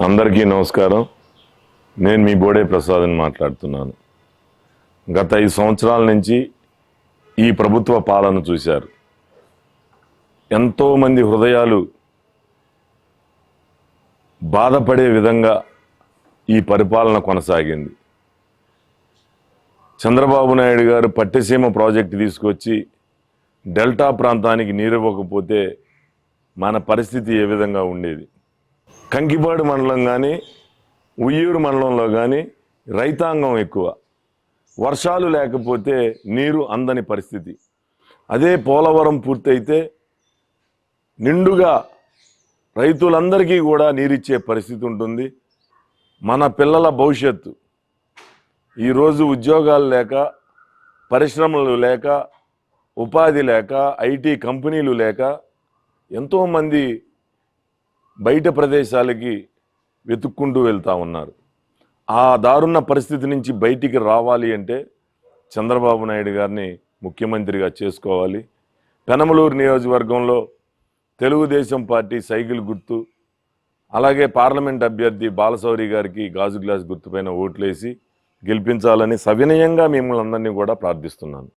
అందరికీ నమస్కారం. నేను మీ బోడే ప్రసాద్ని మాట్లాడుతున్నాను. గత 5 సంవత్సరాల నుంచి ఈ ప్రభుత్వ పాలన చూశారు. ఎంతోమంది హృదయాలు బాధపడే విధంగా ఈ పరిపాలన కొనసాగింది. చంద్రబాబు నాయుడు గారు పట్టిసీమ ప్రాజెక్టు తీసుకొచ్చి డెల్టా ప్రాంతానికి నీరివ్వకపోతే మన పరిస్థితి ఏ విధంగా ఉండేది? కంకిపాడు మండలం కానీ ఉయ్యూరు మండలంలో కానీ రైతాంగం ఎక్కువ. వర్షాలు లేకపోతే నీరు అందని పరిస్థితి. అదే పోలవరం పూర్తయితే నిండుగా రైతులందరికీ కూడా నీరిచ్చే పరిస్థితి ఉంటుంది. మన పిల్లల భవిష్యత్తు ఈరోజు ఉద్యోగాలు లేక, పరిశ్రమలు లేక, ఉపాధి లేక, ఐటీ కంపెనీలు లేక ఎంతోమంది బయట ప్రదేశాలకి వెతుక్కుంటూ వెళ్తూ ఉన్నారు. ఆ దారుణ పరిస్థితి నుంచి బయటికి రావాలి అంటే చంద్రబాబు నాయుడు గారిని ముఖ్యమంత్రిగా చేసుకోవాలి. పెనమలూరు నియోజకవర్గంలో తెలుగుదేశం పార్టీ సైకిల్ గుర్తు, అలాగే పార్లమెంట్ అభ్యర్థి బాలశౌరి గారికి గాజు గ్లాస్ గుర్తుపైన ఓట్లేసి గెలిపించాలని సవినయంగా మిమ్మల్ని అందరినీ కూడా ప్రార్థిస్తున్నాను.